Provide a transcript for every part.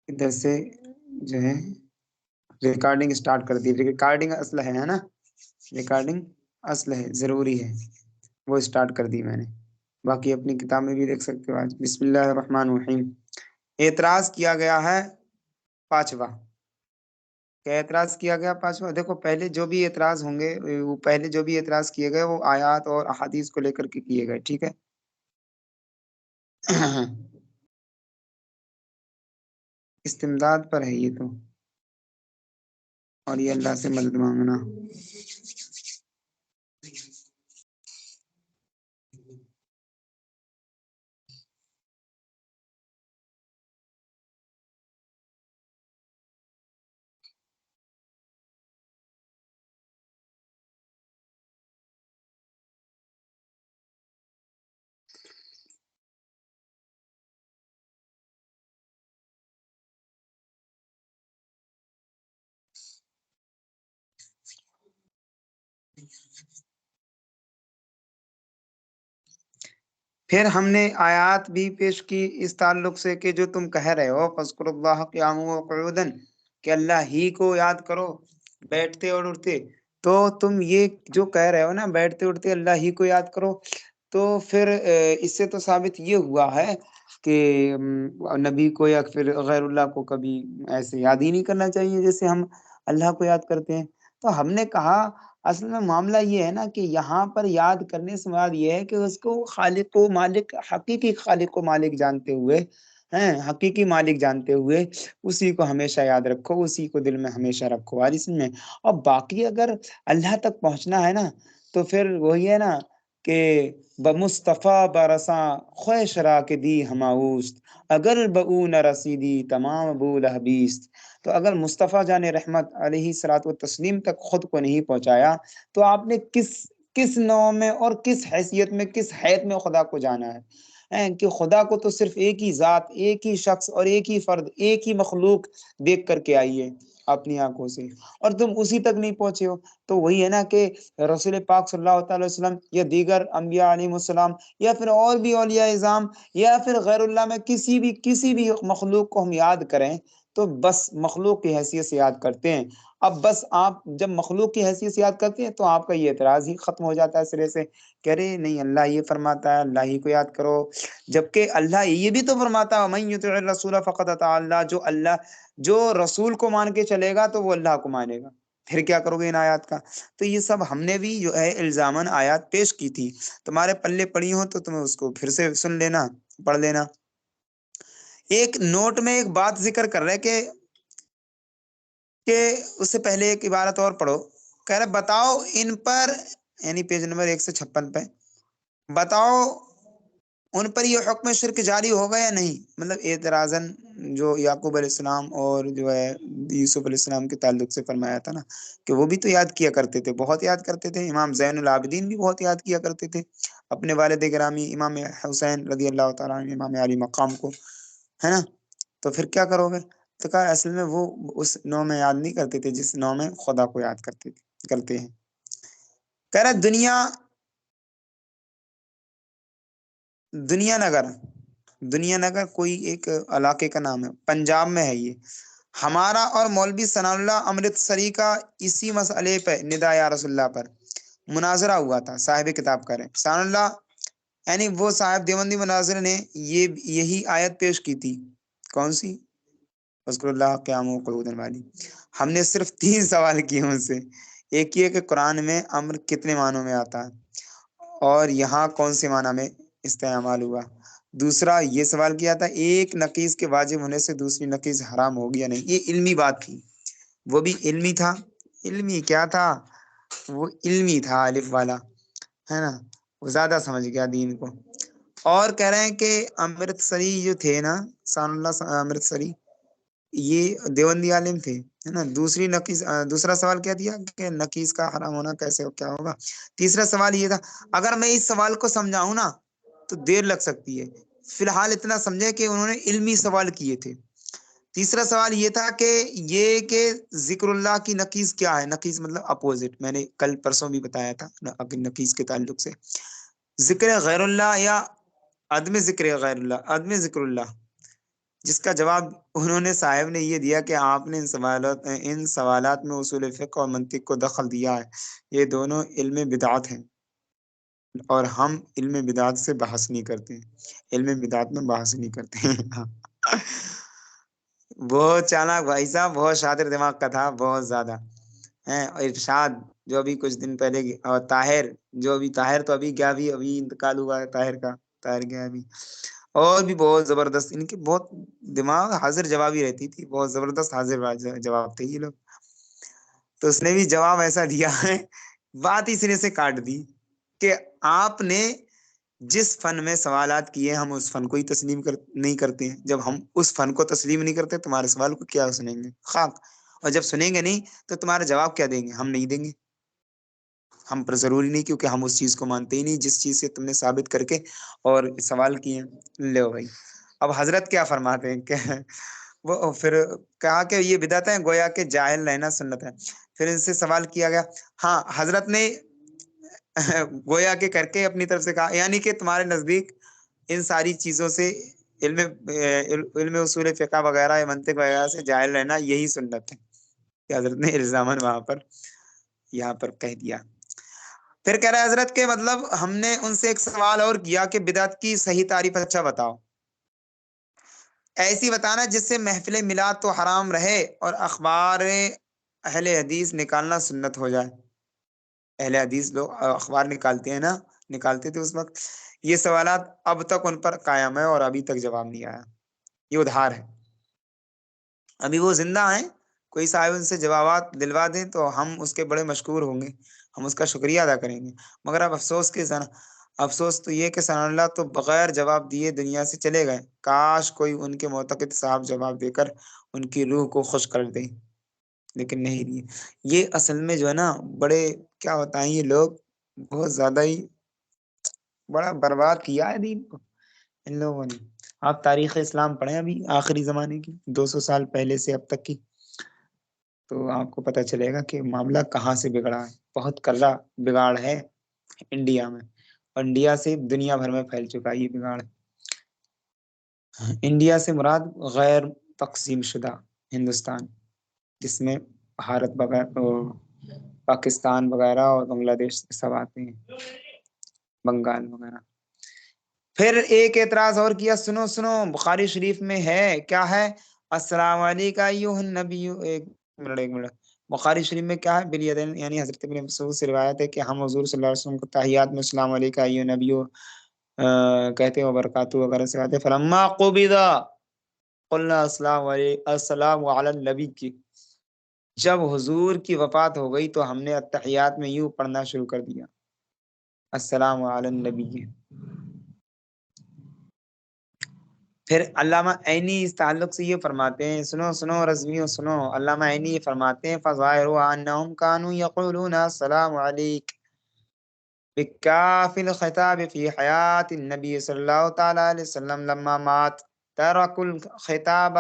ادھر سے جو ہے ریکارڈنگ سٹارٹ کر دی. ریکارڈنگ اصل ہے نا, ریکارڈنگ اصل ہے, ضروری ہے, وہ سٹارٹ کر دی میں نے. باقی اپنی کتاب میں بھی دیکھ سکتے ہو. آج بسم اللہ الرحمن الرحیم. اعتراض کیا گیا ہے پانچواں. کیا اعتراض کیا گیا پانچواں؟ دیکھو پہلے جو بھی اعتراض ہوں گے, وہ پہلے جو بھی اعتراض کیے گئے وہ آیات اور احادیث کو لے کر کے کیے گئے, ٹھیک ہے. استمداد پر ہے یہ تو, اور یہ اللہ سے مدد مانگنا. پھر ہم نے آیات بھی پیش کی اس تعلق سے کہ جو تم کہہ رہے ہو فَاذْكُرُوا اللَّهَ قِيَامًا وَقُعُودًا, کہ اللہ ہی کو یاد کرو بیٹھتے اور اٹھتے. تو تم یہ جو کہہ رہے ہو نا بیٹھتے اٹھتے اللہ ہی کو یاد کرو, تو پھر اس سے تو ثابت یہ ہوا ہے کہ نبی کو یا پھر غیر اللہ کو کبھی ایسے یاد ہی نہیں کرنا چاہیے جیسے ہم اللہ کو یاد کرتے ہیں. تو ہم نے کہا اصل میں معاملہ یہ ہے نا کہ یہاں پر یاد کرنے سے مراد یہ ہے کہ اس کو خالق و مالک, حقیقی خالق و مالک جانتے ہوئے, حقیقی مالک جانتے ہوئے اسی کو ہمیشہ یاد رکھو, اسی کو دل میں ہمیشہ رکھو. اور اس میں اور باقی اگر اللہ تک پہنچنا ہے نا تو پھر وہی ہے نا کہ بمصطفیٰ برساں خوش را کے دی ہماؤست, اگر بؤ نہ رسیدی تمام بول حبیست. تو اگر مصطفیٰ جان رحمت علیہ الصلوۃ والتسلیم تک خود کو نہیں پہنچایا تو آپ نے کس نوع میں اور کس حیثیت میں, کس حیث میں خدا کو جانا ہے؟ کہ خدا کو تو صرف ایک ہی ذات, ایک ہی شخص اور ایک ہی فرد, ایک ہی مخلوق دیکھ کر کے آئیے اپنی آنکھوں سے, اور تم اسی تک نہیں پہنچے ہو. تو وہی ہے نا کہ رسول پاک صلی اللہ تعالی وسلم یا دیگر انبیاء علیہ السلام یا پھر اور بھی اولیاء اعظام یا پھر غیر اللہ میں کسی بھی مخلوق کو ہم یاد کریں تو بس مخلوق کی حیثیت سے یاد کرتے ہیں. اب بس آپ جب مخلوق کی حیثیت سے یاد کرتے ہیں تو آپ کا یہ اعتراض ہی ختم ہو جاتا ہے سرے سے. کہہ رہے نہیں اللہ یہ فرماتا ہے اللہ ہی کو یاد کرو, جبکہ اللہ یہ بھی تو فرماتا ہے وَمَن يُطِعِ الرَّسُولَ فَقَدْ أَطَاعَ اللَّهَ, جو رسول کو مان کے چلے گا تو وہ اللہ کو مانے گا. پھر کیا کرو گے ان آیات کا؟ تو یہ سب ہم نے بھی جو ہے الزاماً آیات پیش کی تھی, تمہارے پلے پڑی ہو تو تمہیں اس کو پھر سے سن لینا, پڑھ لینا. ایک نوٹ میں ایک بات ذکر کر رہے کہ اس سے پہلے ایک عبارت اور پڑھو. کہہ رہے بتاؤ ان پر, یعنی پیج نمبر 156 پہ, بتاؤ ان پر یہ حکم شرک جاری ہوگا یا نہیں. مطلب اعتراضاً جو یعقوب علیہ السلام اور جو ہے یوسف علیہ السلام کے تعلق سے فرمایا تھا نا کہ وہ بھی تو یاد کیا کرتے تھے, بہت یاد کرتے تھے. امام زین العابدین بھی بہت یاد کیا کرتے تھے اپنے والد گرامی امام حسین رضی اللہ تعالیٰ عنہ, امام علی مقام کو, ہے نا. تو پھر کیا کرو گے؟ تو کہا اصل میں وہ اس نو میں یاد نہیں کرتے تھے جس نو میں خدا کو یاد کرتے ہیں. کہہ رہا دنیا نگر کوئی ایک علاقے کا نام ہے, پنجاب میں ہے یہ. ہمارا اور مولوی ثناء اللہ امرتسری کا اسی مسئلے پہ ندا یا رسول اللہ پر مناظرہ ہوا تھا. صاحب کتاب کریں ثناء اللہ, یعنی وہ صاحب دیوبندی مناظر نے یہی آیت پیش کی تھی. کون سی؟ اذکر اللہ قیاما وقعودا والی. ہم نے صرف 3 سوال کیے ان سے. ایک یہ کہ قرآن میں امر کتنے معنوں میں آتا ہے اور یہاں کون سے معنی میں استعمال ہوا. دوسرا یہ سوال کیا تھا ایک نقیض کے واجب ہونے سے دوسری نقیض حرام ہوگی یا نہیں. یہ علمی بات تھی, وہ بھی علمی تھا. علمی کیا تھا؟ وہ علمی تھا, الف والا ہے نا, وہ زیادہ سمجھ گیا دین کو. اور کہہ رہے ہیں کہ امرتسری جو تھے نا, ثناء اللہ امرتسری, یہ دیوبندی عالم تھے, ہے نا. دوسرا سوال کیا دیا کہ نقیض کا حرام ہونا کیسے کیا ہوگا. تیسرا سوال یہ تھا, اگر میں اس سوال کو سمجھاؤں نا تو دیر لگ سکتی ہے, فی الحال اتنا سمجھے کہ انہوں نے علمی سوال کیے تھے. تیسرا سوال یہ تھا کہ ذکر اللہ کی نقیض کیا ہے. نقیض مطلب اپوزٹ, میں نے کل پرسوں بھی بتایا تھا نقیض کے تعلق سے. ذکر غیر اللہ یا عدم ذکر غیر اللہ, عدم ذکر اللہ, جس کا جواب انہوں نے صاحب نے یہ دیا کہ آپ نے ان سوالات میں اصول فقہ اور منطق کو دخل دیا ہے، یہ دونوں علم بدعت ہیں اور ہم علم بدعت سے بحث نہیں کرتے ہیں، علم بدعت میں بحث نہیں کرتے ہیں۔ بہت چالاک بھائی صاحب، بہت شاطر دماغ کا تھا، بہت زیادہ ہیں۔ اور ارشاد جو ابھی کچھ دن پہلے اور طاہر جو ابھی، طاہر تو ابھی گیا، بھی ابھی انتقال ہوا ہے طاہر کا، طاہر گیا ابھی، اور بھی بہت زبردست ان کی بہت دماغ حاضر جوابی رہتی تھی، بہت زبردست حاضر جواب تھے یہ لوگ۔ تو اس نے بھی جواب ایسا دیا ہے، بات اس سرے سے کاٹ دی کہ آپ نے جس فن میں سوالات کیے ہم اس فن کو ہی نہیں کرتے ہیں، جب ہم اس فن کو تسلیم نہیں کرتے تمہارے سوال کو کیا سنیں گے خاک، اور جب سنیں گے نہیں تو تمہارا جواب کیا دیں گے، ہم نہیں دیں گے، ہم پر ضروری نہیں، کیونکہ ہم اس چیز کو مانتے ہی نہیں جس چیز سے تم نے ثابت کر کے اور سوال کیے ہیں۔ لو بھائی اب حضرت کیا فرماتے ہیں کہ وہ پھر کہا کہ یہ بدعت ہے، گویا کہ جاہل رہنا سنت ہے۔ پھر ان سے سوال کیا گیا، ہاں حضرت نے گویا کہ کر کے اپنی طرف سے کہا، یعنی کہ تمہارے نزدیک ان ساری چیزوں سے علم اصول فقہ وغیرہ یا منطق وغیرہ سے جاہل رہنا یہی سنت ہے، کہ حضرت نے الزاماً وہاں پر یہاں پر کہہ دیا۔ پھر کہہ رہا ہے حضرت کے مطلب ہم نے ان سے ایک سوال اور کیا کہ بدعت کی صحیح تعریف اچھا بتاؤ، ایسی بتانا جس سے محفل میلاد تو حرام رہے اور اخبار اہل حدیث نکالنا سنت ہو جائے۔ اہل حدیث لوگ اخبار نکالتے ہیں نا، نکالتے تھے اس وقت، یہ سوالات اب تک ان پر قائم ہے اور ابھی تک جواب نہیں آیا، یہ ادھار ہے، ابھی وہ زندہ ہیں، کوئی صاحب ان سے جوابات دلوا دیں تو ہم اس کے بڑے مشکور ہوں گے، ہم اس کا شکریہ ادا کریں گے۔ مگر اب افسوس تو یہ کہ ثناء اللہ تو بغیر جواب دیے دنیا سے چلے گئے، کاش کوئی ان کے معتقد صاحب جواب دے کر ان کی روح کو خوش کر دے، لیکن نہیں دیے۔ یہ اصل میں جو ہے نا بڑے کیا ہوتا ہے، یہ لوگ بہت زیادہ ہی بڑا برباد کیا ہے دین کو ان لوگوں نے۔ آپ تاریخ اسلام پڑھیں ابھی آخری زمانے کی 200 سال پہلے سے اب تک کی، تو آپ کو پتہ چلے گا کہ معاملہ کہاں سے بگڑا ہے، بہت کرا بگاڑ ہے انڈیا میں، اور انڈیا سے دنیا بھر میں پھیل چکا ہے یہ بگاڑ۔ انڈیا سے مراد غیر تقسیم شدہ ہندوستان، جس میں بھارت پاکستان وغیرہ اور بنگلہ دیش سب آتے ہیں، بنگال وغیرہ۔ پھر ایک اعتراض اور کیا، سنو سنو بخاری شریف میں ہے، کیا ہے؟ السلام علیکم ایھا النبی، ایک منٹ، بخاری شریف میں کیا ہے؟ بالیدین، یعنی حضرت ابن مسعود سے روایت ہے کہ ہم حضور صلی اللہ علیہ وسلم کو تحیات میں السلام علیکم ایھا النبی کہتے ہیں وبرکاتہ وغیرہ سے آتے ہیں۔ فلما قبض قلنا السلام علی النبی کی، جب حضور کی وفات ہو گئی تو ہم نے التحیات میں یوں پڑھنا شروع کر دیا، السلام علی النبی کی۔ پھر علامہ عینی اس تعلق سے یہ فرماتے ہیں، سنو سنو رضویوں سنو، علامہ عینی یہ فرماتے ہیں فظاہروا انہم کانوا یقولون السلام علیک بکاف الخطاب فی حیات النبی صلی اللہ تعالی علیہ وسلم، لما مات ترکوا الخطاب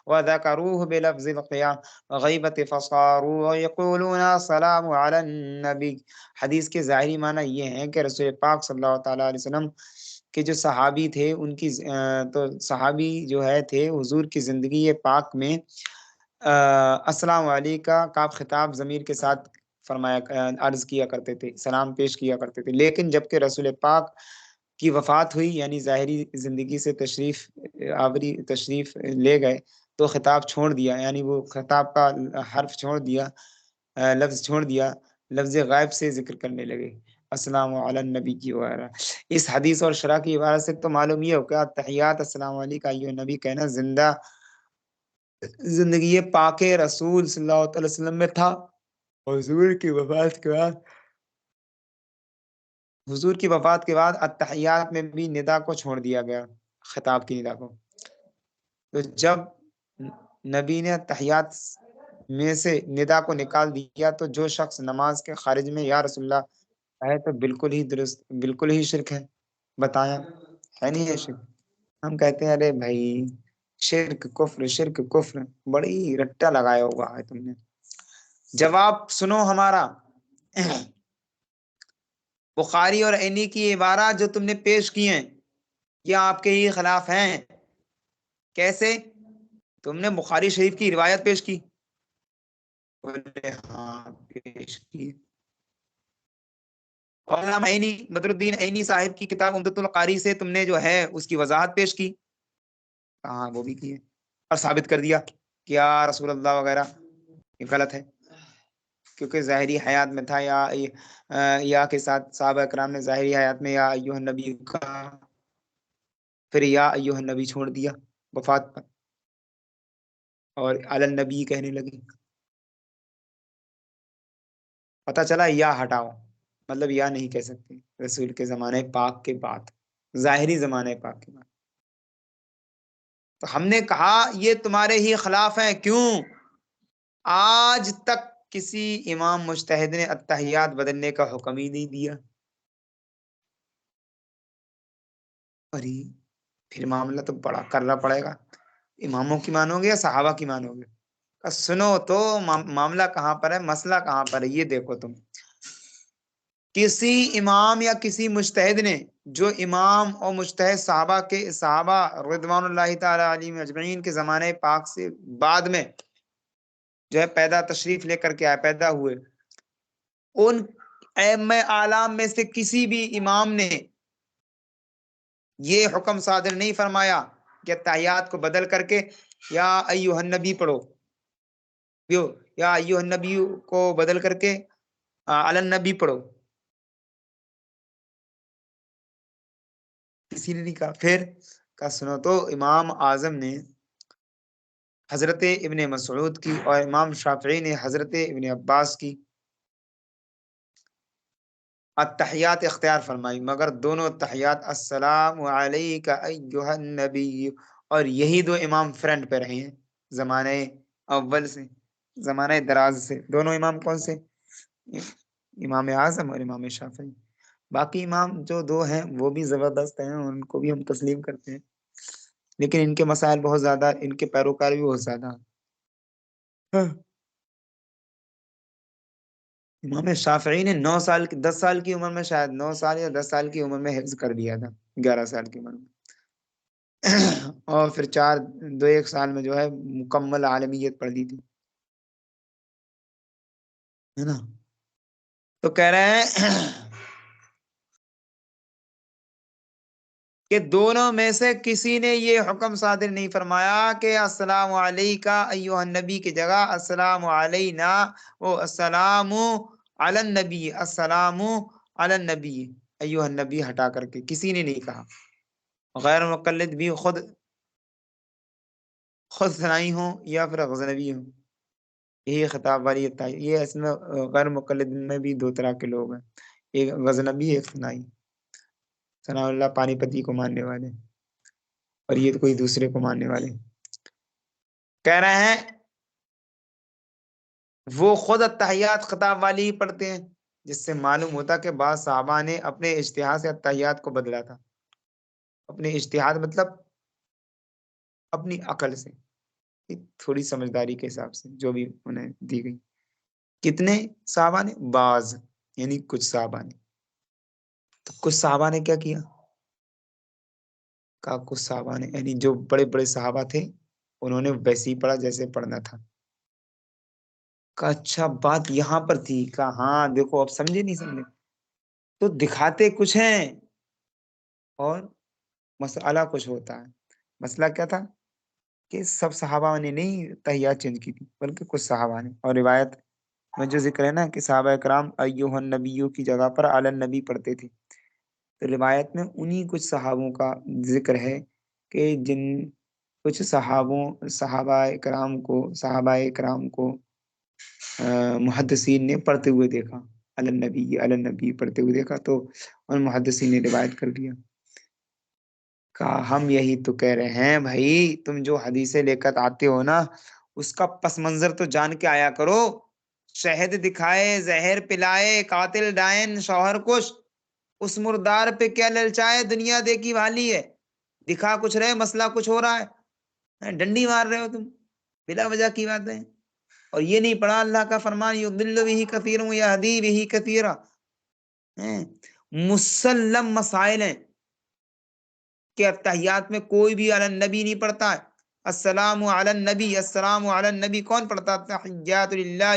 وذکروه بلفظ القیام غیبت فصاروا یقولون السلام علی النبی۔ حدیث کے ظاہری معنی یہ ہیں کہ رسول پاک صلی اللہ تعالی علیہ وسلم کہ جو صحابی تھے ان کی تو صحابی جو ہے تھے حضور کی زندگی پاک میں السلام علیکم کا کاف خطاب ضمیر کے ساتھ فرمایا عرض کیا کرتے تھے، سلام پیش کیا کرتے تھے، لیکن جب کہ رسول پاک کی وفات ہوئی، یعنی ظاہری زندگی سے تشریف لے گئے، تو خطاب چھوڑ دیا، یعنی وہ خطاب کا حرف چھوڑ دیا، لفظ چھوڑ دیا، لفظ غائب سے ذکر کرنے لگے، السلام علی النبی کی وغیرہ۔ اس حدیث اور شرح کی عبارت سے تو معلوم یہ ہو کہ تحیات السلام علیکم ایھا نبی کہنا زندگی پاک رسول صلی اللہ علیہ وسلم میں تھا، حضور کی وفات کے بعد التحیات میں بھی ندا کو چھوڑ دیا گیا، خطاب کی ندا کو۔ تو جب نبی نے تحیات میں سے ندا کو نکال دیا تو جو شخص نماز کے خارج میں یا رسول اللہ ہے تو بالکل ہی درست، بالکل ہی شرک ہے، بتایا ہے نہیں یہ شرک؟ ہم کہتے ہیں ارے بھائی شرک کفر، بڑی رٹا لگایا ہوا ہے تم نے۔ جواب سنو ہمارا، بخاری اور عینی کی عبارات جو تم نے پیش کی ہیں یہ آپ کے ہی خلاف ہیں، کیسے؟ تم نے بخاری شریف کی روایت پیش کی؟ بولے ہاں پیش کی۔ اور علامہ عینی بدر الدین عینی صاحب کی کتاب عمدۃ القاری سے تم نے جو ہے اس کی وضاحت پیش کی؟ ہاں وہ بھی کی ہے، اور ثابت کر دیا کہ یا رسول اللہ وغیرہ یہ غلط ہے، کیونکہ ظاہری حیات میں تھا یا کے ساتھ صحابہ کرام نے ظاہری حیات میں یا ایھا النبی کا، پھر یا ایھا النبی چھوڑ دیا وفات پر، اور علی النبی کہنے لگے۔ پتہ چلا یا ہٹاؤ، مطلب یا نہیں کہہ سکتے رسول کے زمانے پاک کے بعد، ظاہری زمانے پاک کے بعد۔ تو ہم نے کہا یہ تمہارے ہی خلاف ہیں، کیوں؟ آج تک کسی امام مجتہد نے التحیات بدلنے کا حکم ہی نہیں دیا۔ ارے پھر معاملہ تو بڑا کرنا پڑے گا، اماموں کی مانو گے یا صحابہ کی مانو گے؟ سنو تو معاملہ کہاں پر ہے، مسئلہ کہاں پر ہے، یہ دیکھو تم۔ کسی امام یا کسی مجتہد نے، جو امام اور مجتہد صحابہ رضوان اللہ تعالی علیہم اجمعین کے زمانے پاک سے بعد میں جو ہے پیدا تشریف لے کر کے آئے، پیدا ہوئے، ان ائمہ اعلام میں سے کسی بھی امام نے یہ حکم صادر نہیں فرمایا کہ تحیات کو بدل کر کے یا ایھا النبی پڑھو، یا ایھا النبی کو بدل کر کے علی النبی پڑھو، کسی نے نہیں کہا۔ پھر کا سنو تو امام اعظم نے حضرت ابن مسعود کی اور امام شافعی نے حضرت ابن عباس کی التحیات اختیار فرمائی، مگر دونوں تحیات السلام علیک ایھا النبی، اور یہی دو امام فرنٹ پہ رہے ہیں زمانے اول سے، زمانے دراز سے۔ دونوں امام کون سے؟ امام اعظم اور امام شافعی۔ باقی امام جو دو ہیں وہ بھی زبردست ہیں، ان کو بھی ہم تسلیم کرتے ہیں، لیکن ان کے مسائل بہت زیادہ، ان کے پیروکار بھی بہت زیادہ۔ امام شافعی نے 10 سال کی عمر میں، شاید 9 سال یا 10 سال کی عمر میں حفظ کر دیا تھا، 11 سال کی عمر میں، اور پھر 1 سال میں جو ہے مکمل عالمیت پڑھ لی تھی، ہے نا؟ تو کہہ رہے ہیں کہ دونوں میں سے کسی نے یہ حکم صادر نہیں فرمایا کہ السلام علیکہ ایھا النبی کی جگہ السلام علینا و السلام علی النبی، السلام علی النبی، ایھا النبی ہٹا کر کے کسی نے نہیں کہا۔ غیر مقلد بھی خود ثنائی ہوں یا پھر غزنوی ہوں، یہی خطاب والی یہ اصل میں غیر مقلد میں بھی 2 طرح کے لوگ ہیں، ایک غزنوی ایک ثنائی۔ ثناء اللہ پانی پتی کو ماننے والے، اور یہ کوئی دوسرے کو ماننے والے۔ کہہ رہے ہیں وہ خود التحیات خطاب والی ہی پڑھتے ہیں، جس سے معلوم ہوتا کہ بعض صحابہ نے اپنے اجتہاد سے التحیات کو بدلا تھا، اپنے اجتہاد مطلب اپنی عقل سے، تھوڑی سمجھداری کے حساب سے جو بھی انہیں دی گئی۔ کتنے صحابہ نے؟ بعض، یعنی کچھ صحابہ نے۔ تو کچھ صحابہ نے کیا کیا؟ کہا کچھ صحابہ نے، یعنی جو بڑے بڑے صحابہ تھے انہوں نے ویسے ہی پڑھا جیسے پڑھنا تھا۔ کہا اچھا بات یہاں پر تھی؟ کہا ہاں دیکھو اب سمجھے نہیں سمجھے؟ تو دکھاتے کچھ ہیں اور مسئلہ کچھ ہوتا ہے۔ مسئلہ کیا تھا کہ سب صحابہ نے نہیں تحیات چینج کی تھی، بلکہ کچھ صحابہ نے، اور روایت میں جو ذکر ہے نا کہ صحابہ کرام ایھا النبیوں کی جگہ پر علی النبی پڑھتے تھے، تو روایت میں انہی کچھ صحابوں کا ذکر ہے کہ جن کچھ صحابہ کرام کو محدثین نے پڑھتے ہوئے دیکھا، علی النبی پڑھتے ہوئے دیکھا، تو ان محدثین نے روایت کر دیا۔ کہا ہم یہی تو کہہ رہے ہیں بھائی، تم جو حدیثیں لے کر آتے ہو نا اس کا پس منظر تو جان کے آیا کرو۔ شہد دکھائے، زہر پلائے، قاتل ڈائن، شوہر کش، اس مردار پہ کیا للچائے، دنیا دیکھی والی ہے، دکھا کچھ رہے مسئلہ کچھ ہو رہا ہے، ڈنڈی مار رہے ہو تم بلا وجہ کی باتیں، اور یہ نہیں پڑھا اللہ کا فرمان یضل بہ کثیر یہدی بہ کثیرا۔ مسلم مسائل ہیں کہ التحیات میں کوئی بھی علی النبی نہیں پڑھتا ہے، السلام علی النبی، السلام علی النبی کون پڑھتا؟ تحیات للہ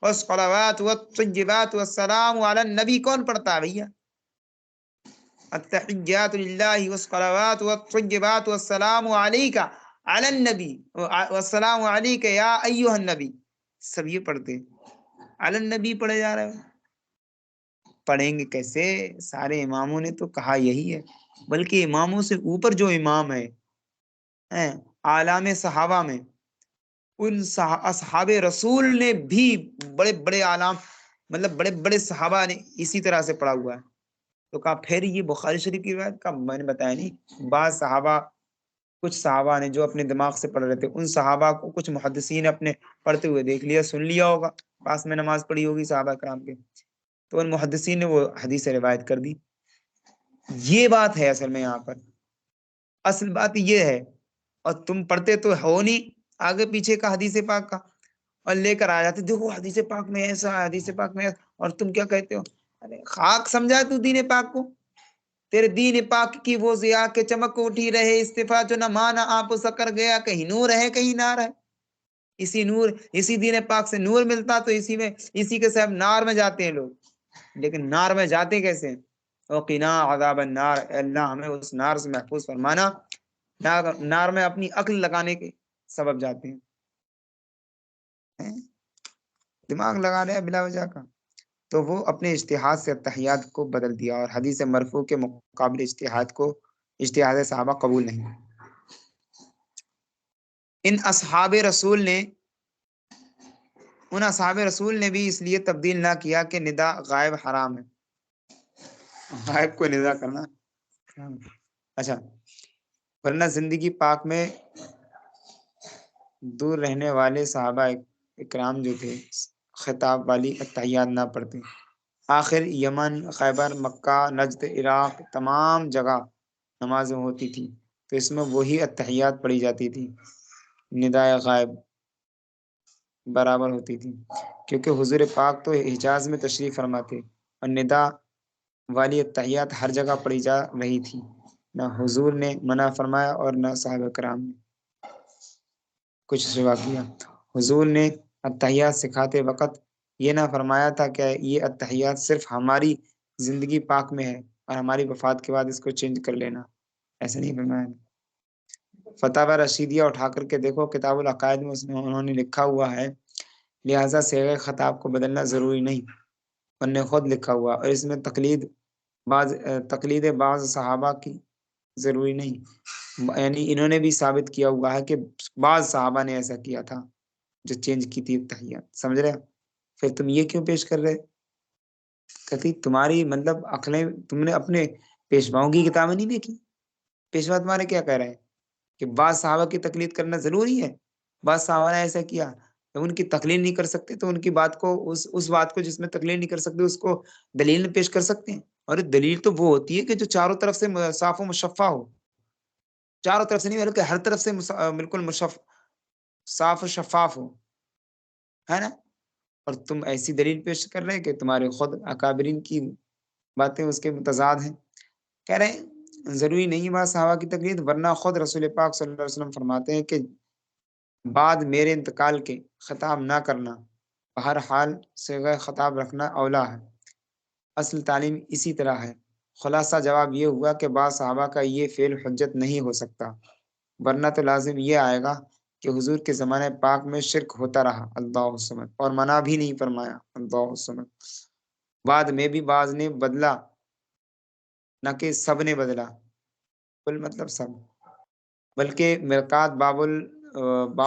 والصلوات والطیبات والسلام علی النبی کون پڑھتا ہے بھیا؟ التحیات للہ والصلوات والطیبات والسلام علیک علی النبی والسلام علیک یا ایھا النبی، سب یہ پڑھتے، علی النبی پڑھے جا رہے ہیں۔ پڑھیں گے کیسے؟ سارے اماموں نے تو کہا یہی ہے، بلکہ اماموں سے اوپر جو امام ہے اعلام صحابہ میں، ان اصحاب رسول نے بھی بڑے بڑے اعلام، مطلب بڑے بڑے صحابہ نے اسی طرح سے پڑھا ہوا ہے۔ تو کہا پھر یہ بخاری شریف کی روایت کا میں نے بتایا نہیں، بعض صحابہ، کچھ صحابہ نے جو اپنے دماغ سے پڑھ رہے تھے، ان صحابہ کو کچھ محدثین اپنے پڑھتے ہوئے دیکھ لیا، سن لیا ہوگا، پاس میں نماز پڑھی ہوگی صحابہ کرام کے، تو ان محدثین نے وہ حدیث روایت کر دی۔ یہ بات ہے اصل میں یہاں پر، اصل بات یہ ہے، اور تم پڑھتے تو ہو نہیں آگے پیچھے کا حدیث پاک کا، اور لے کر آ جاتے دیکھو حدیث پاک میں ایسا ہے، حدیث پاک میں ایسا، اور تم کیا کہتے ہو؟ ارے خاک سمجھا تو دین پاک کو؟ تیرے دین پاک کی وہ ضیاء کے چمک اٹھی رہے استفا جو نہ مانا آپ سکر گیا، کہیں نور ہے کہیں نار ہے، اسی نور، اسی دین پاک سے نور ملتا تو اسی میں، اسی کے ساتھ نار میں جاتے ہیں لوگ، لیکن نار میں جاتے کیسے؟ وقنا عذاب النار، اے اللہ ہمیں اس نار سے محفوظ فرمانا، نار میں اپنی عقل لگانے کے سبب جاتے ہیں، دماغ لگا رہے ہیں بلا وجہ کا۔ تو وہ اپنے اجتہاد سے اتحیات کو بدل دیا، اور حدیث مرفوع کے مقابل اجتہاد صحابہ قبول نہیں۔ ان اصحاب رسول نے بھی اس لیے تبدیل نہ کیا کہ ندا غائب حرام ہے، غائب کو ندا کرنا اچھا، ورنہ زندگی پاک میں دور رہنے والے صحابہ اکرام جو تھے خطاب والی اتحیات نہ پڑھتے، آخر یمن، خیبر، مکہ، نجد، عراق، تمام جگہ نمازیں ہوتی تھی تو اس میں وہی اتحیات پڑھی جاتی تھی، ندائے غائب برابر ہوتی تھی، کیونکہ حضور پاک تو حجاز میں تشریف فرما تھے، اور ندا والی اتحیات ہر جگہ پڑھی جا رہی تھی، نہ حضور نے منع فرمایا اور نہ صحابہ کرام نے کچھ سوا کیا۔ حضور نے اتحیات سکھاتے وقت یہ نہ فرمایا تھا کہ یہ اتحیات صرف ہماری زندگی پاک میں ہے اور ہماری وفات کے بعد اس کو چینج کر لینا، ایسا نہیں فرمایا۔ فتاوی رشیدیہ اٹھا کر کے دیکھو، کتاب العقائد میں انہوں نے لکھا ہوا ہے، لہٰذا صیغہ خطاب کو بدلنا ضروری نہیں، انہوں نے خود لکھا ہوا، اور اس میں تقلید بعض صحابہ کی ضروری نہیں، یعنی انہوں نے بھی ثابت کیا ہوا ہے کہ بعض صحابہ نے ایسا کیا تھا جو چینج کی تھی تحیات، سمجھ رہے؟ پھر تم یہ کیوں پیش کر رہے؟ کہتی تمہاری مطلب عقلیں، تم نے اپنے پیشواؤں کی کتابیں نہیں دیکھی؟ پیشوا تمہارے کیا کہہ رہے ہیں کہ بعض صحابہ کی تقلید کرنا ضروری ہے، بعض صحابہ نے ایسا کیا، تو ان کی تقلید نہیں کر سکتے تو ان کی بات کو، اس بات کو جس میں تقلید نہیں کر سکتے اس کو دلیل میں پیش کر سکتے ہیں، اور دلیل تو وہ ہوتی ہے کہ جو چاروں طرف سے صاف و مشفع ہو، چاروں طرف سے نہیں بلکہ ہر طرف سے بالکل صاف و شفاف ہو، ہے نا؟ اور تم ایسی دلیل پیش کر رہے ہیں کہ تمہارے خود اکابرین کی باتیں اس کے متضاد ہیں، کہہ رہے ہیں ضروری نہیں بات صحابہ کی تقلید، ورنہ خود رسول پاک صلی اللہ علیہ وسلم فرماتے ہیں کہ بعد میرے انتقال کے خطاب نہ کرنا، بہر حال صیغہ خطاب رکھنا اولا ہے، اصل تعلیم اسی طرح ہے۔ خلاصہ جواب یہ ہوا کہ بعض صحابہ کا یہ فعل حجت نہیں ہو سکتا، ورنہ تو لازم یہ آئے گا کہ حضور کے زمانے پاک میں شرک ہوتا رہا، اللہ الصمد، اور منع بھی نہیں فرمایا، اللہ الصمد، بعد میں بھی بعض نے بدلا، نہ کہ سب نے بدلا، کل مطلب سب، بلکہ مرقات باب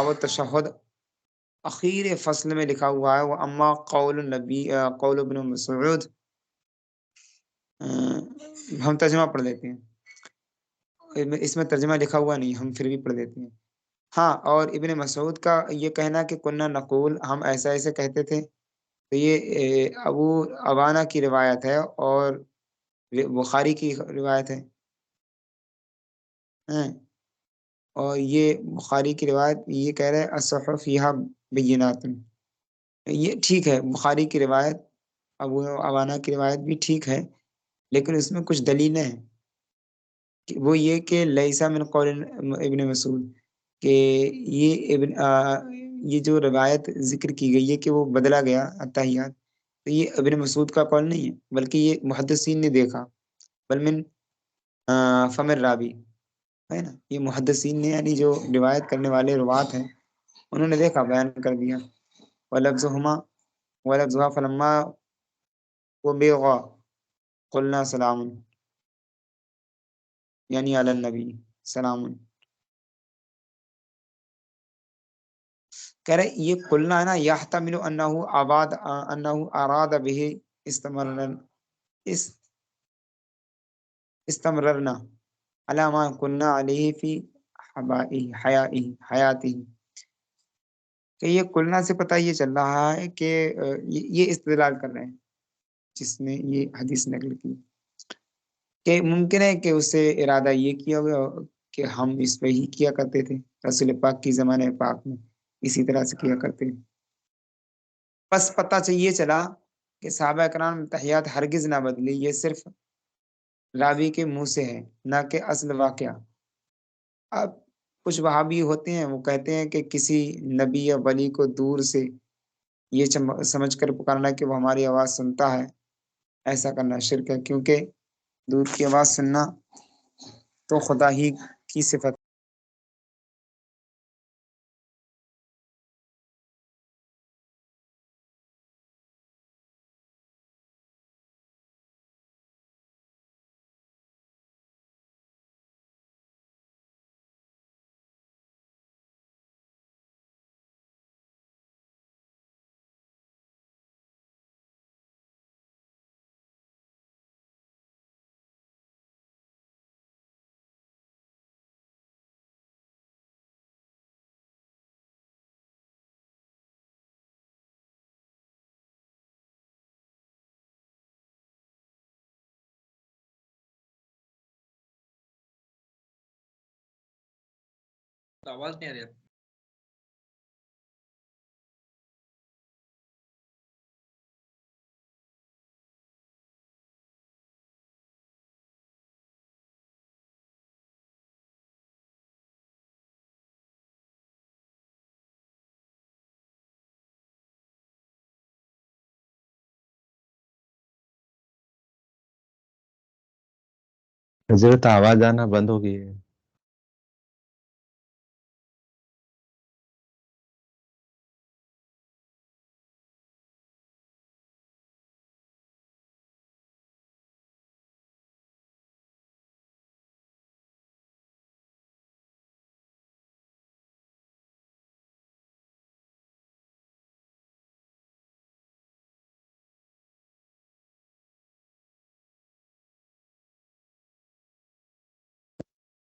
التشہد اخیر فصل میں لکھا ہوا ہے، وہ اما قول ابن مسعود، ہم ترجمہ پڑھ لیتے ہیں، اس میں ترجمہ لکھا ہوا نہیں، ہم پھر بھی پڑھ لیتے ہیں۔ ہاں، اور ابن مسعود کا یہ کہنا کہ کنہ نقول، ہم ایسا ایسے کہتے تھے، تو یہ ابو عوانہ کی روایت ہے اور بخاری کی روایت ہے، اور یہ بخاری کی روایت یہ کہہ رہے الصحف فیہا بینات، یہ ٹھیک ہے، بخاری کی روایت، ابو عوانہ کی روایت بھی ٹھیک ہے، لیکن اس میں کچھ دلیلیں ہیں، وہ یہ کہ لیسا من قول ابن مسعود، کہ یہ جو روایت ذکر کی گئی ہے کہ وہ بدلا گیا اتحیات، تو یہ ابن مسعود کا قول نہیں ہے، بلکہ یہ محدثین نے دیکھا، بل من فمر رابی، ہے نا، یہ محدثین نے یعنی جو روایت کرنے والے روات ہیں انہوں نے دیکھا، بیان کر دیا۔ ولفظہما ولفظها فلما وبغا قلنا سلام، یعنی علی النبی سلام۔ کہہ رہے یہ قلنا ہے نا، یحتمل انہ اراد به استمررنا علی ما كنا علیہ فی حیاتی، کہ یہ قلنا سے پتہ یہ چل رہا ہے کہ یہ استدلال کر رہے ہیں جس نے یہ حدیث نقل کی، کہ ممکن ہے کہ اس سے ارادہ یہ کیا ہوا کہ ہم اس پہ ہی کیا کرتے تھے، رسول پاک کی زمانے پاک میں اسی طرح سے کیا کرتے تھے۔ بس پتہ سے یہ چلا کہ صحابہ کرام تحیات ہرگز نہ بدلی، یہ صرف راوی کے منہ سے ہے، نہ کہ اصل واقعہ۔ اب کچھ وہابی ہوتے ہیں، وہ کہتے ہیں کہ کسی نبی یا ولی کو دور سے یہ سمجھ کر پکارنا کہ وہ ہماری آواز سنتا ہے، ایسا کرنا شرک ہے، کیونکہ دور کی آواز سننا تو خدا ہی کی صفت۔ آواز نہیں آ رہی؟ حضرت آواز آنا بند ہو گئی ہے۔